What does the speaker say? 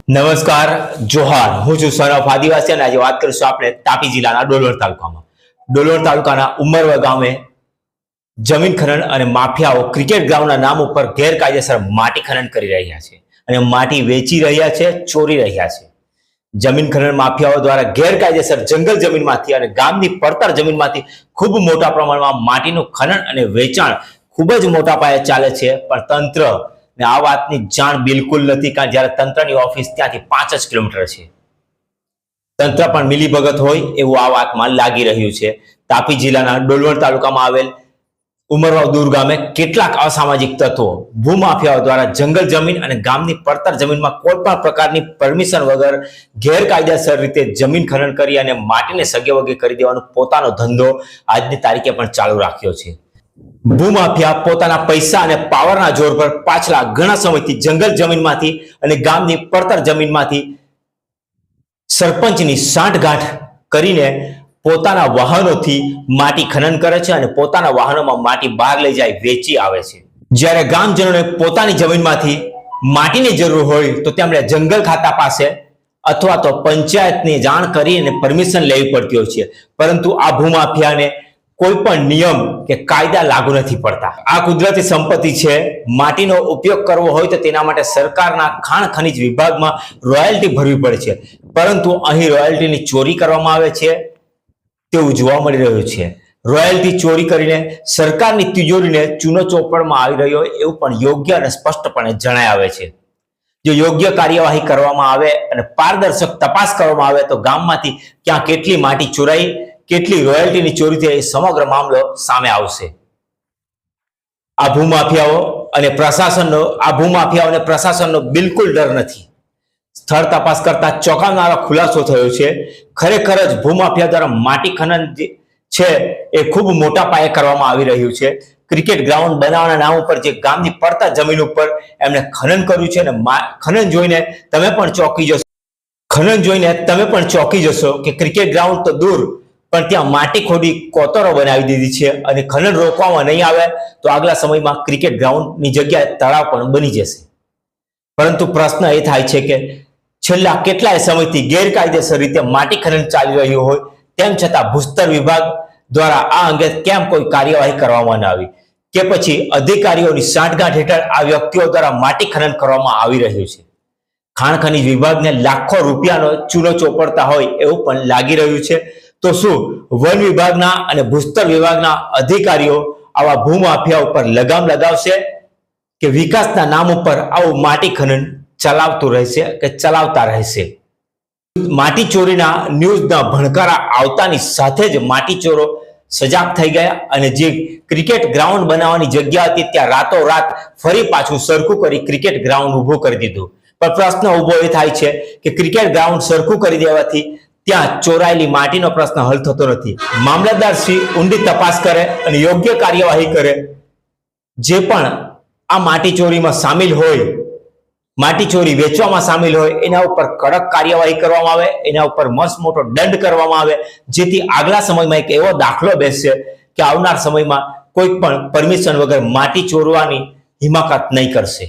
નમસ્કાર, જોહાર. હું છું સનફ આદિવાસી અને આજે વાત કરીશું આપણે તાપી જિલ્લાના ડોલવણ તાલુકામાં. ડોલવણ તાલુકાના ઉમરવા ગામે જમીન ખનન અને માફિયાઓ ક્રિકેટ ગ્રાઉન્ડના નામ ઉપર ગેરકાયદેસર માટી ખનન કરી રહ્યા છે અને માટી વેચી રહ્યા છે, ચોરી રહ્યા છે. જમીન ખનન માફિયાઓ દ્વારા ગેરકાયદેસર જંગલ જમીનમાંથી અને ગામની પડતર જમીનમાંથી ખૂબ મોટા પ્રમાણમાં માટીનું ખનન અને વેચાણ ખૂબ જ મોટા પાયે ચાલે છે, પણ તંત્ર ને આ વાતની જાણ બિલકુલ નથી. કારણ જ્યારે તંત્રની ઓફિસ ત્યાંથી 5 જ કિલોમીટર છે. તંત્ર પણ મિલીભગત હોય એવું આ વાતમાં લાગી રહ્યું છે. તાપી જિલ્લાના ડોલવણ તાલુકામાં આવેલ ઉમરવાવ દૂર ગામે કેટલાક અસામાજિક તત્વો ભૂમાફિયાઓ દ્વારા જંગલ જમીન અને ગામની પડતર જમીનમાં કોઈ પણ પ્રકારની પરમિશન વગર ગેરકાયદેસર રીતે જમીન ખનન કરી અને માટીને સગે વગે કરી દેવાનો પોતાનો ધંધો આજની તારીખે પણ ચાલુ રાખ્યો છે. ભૂમાફિયા પોતાના પૈસા અને પાવરના જોર પર પાછલા ઘણા સમયથી જંગલ જમીનમાંથી અને ગામની પડતર જમીનમાંથી સરપંચની સાંઠગાંઠ કરીને પોતાના વાહનોથી માટી ખનન કરે છે અને પોતાના વાહનોમાં માટી બહાર લઈ જાય વેચી આવે છે. જ્યારે ગામજનોને પોતાની જમીનમાંથી માટીની જરૂર હોય તો તેમણે જંગલ ખાતા પાસે અથવા તો પંચાયતની જાણ કરીને પરમિશન લેવી પડતી હોય છે, પરંતુ આ ભૂમાફિયાને કોઈ પણ નિયમ કે કાયદા લાગુ નથી પડતા. આ કુદરતી સંપત્તિ છે. માટીનો ઉપયોગ કરવો હોય તો તેના માટે સરકારના ખાણ ખનીજ વિભાગમાં રોયલ્ટી ભરવી પડે છે, પરંતુ અહીં રોયલ્ટીની ચોરી કરવામાં આવે છે તેવું જોવા મળી રહ્યું છે. રોયલ્ટી ચોરી કરીને સરકારની તિજોરીને ચૂનો ચોપડમાં આવી રહ્યો એવું પણ યોગ્ય અને સ્પષ્ટપણે જણાય આવે છે. જો યોગ્ય કાર્યવાહી કરવામાં આવે અને પારદર્શક તપાસ કરવામાં આવે તો ગામમાંથી ક્યાં કેટલી માટી ચોરાઈ, કેટલી રોયલ્ટીની ચોરી થઈ, સમગ્ર મામલો સામે આવશે. આ ભૂમાફિયાઓને પ્રશાસનનો બિલકુલ ડર નથી. સ્થળ તપાસ કરતા ચોંકાવનારો ખુલાસો થયો છે. ખરેખર જ ભૂમાફિયા દ્વારા માટી ખનન છે એ ખૂબ મોટા પાયે કરવામાં આવી રહ્યું છે. ક્રિકેટ ગ્રાઉન્ડ બનાવવાના નામ ઉપર જે ગામની પડતર જમીન ઉપર એમણે ખનન કર્યું છે અને ખનન જોઈને તમે પણ ચોંકી જશો કે ક્રિકેટ ગ્રાઉન્ડ તો દૂર, પણ ત્યાં માટી ખોદી કોતરો બનાવી દીધી છે અને ખનન રોકવામાં નહીં આવે તો આગલા સમયમાં ક્રિકેટ ગ્રાઉન્ડની જગ્યાએ તળાવ પણ બની જશે. પરંતુ પ્રશ્ન એ થાય છે કે છેલ્લા કેટલાય સમયથી ગેરકાયદેસર રીતે માટી ખનન ચાલી રહ્યું હોય તેમ છતાં ભૂસ્તર વિભાગ દ્વારા આ અંગે કેમ કોઈ કાર્યવાહી કરવામાં ન આવી, કે પછી અધિકારીઓની સાંઠગાંઠ હેઠળ આ વ્યક્તિઓ દ્વારા માટી ખનન કરવામાં આવી રહ્યું છે. ખાણ ખનીજ વિભાગને લાખો રૂપિયાનો ચૂનો ચોપડતા હોય એવું પણ લાગી રહ્યું છે. તો શું વન વિભાગના અને ભૂસ્તર વિભાગના અધિકારીઓ આવા ભૂમાફિયા ઉપર લગામ લગાવશે કે વિકાસના નામ ઉપર આવું માટી ખનન ચલાવતા રહેશે? માટી ચોરીના ન્યૂઝના ભણકારા આવતાની સાથે જ માટી ચોરો સજાગ થઈ ગયા અને જે ક્રિકેટ ગ્રાઉન્ડ બનાવવાની જગ્યા હતી ત્યાં રાતોરાત ફરી પાછું સરખું કરી ક્રિકેટ ગ્રાઉન્ડ ઊભું કરી દીધું. પણ પ્રશ્ન ઊભો એ થાય છે કે ક્રિકેટ ગ્રાઉન્ડ સરખું કરી દેવાથી ત્યાં ચોરાયેલી માટીનો પ્રશ્ન હલ થતો નથી. મામલતદાર શ્રી ઊંડી તપાસ કરે અને યોગ્ય કાર્યવાહી કરે. જે પણ આ માટી ચોરીમાં સામેલ હોય, માટી ચોરી વેચવામાં સામેલ હોય, એના ઉપર કડક કાર્યવાહી કરવામાં આવે, એના ઉપર મસ્ત મોટો દંડ કરવામાં આવે, જેથી આગલા સમયમાં એક એવો દાખલો બેસશે કે આવનાર સમયમાં કોઈ પણ પરમિશન વગર માટી ચોરવાની હિમાકત નહીં કરશે.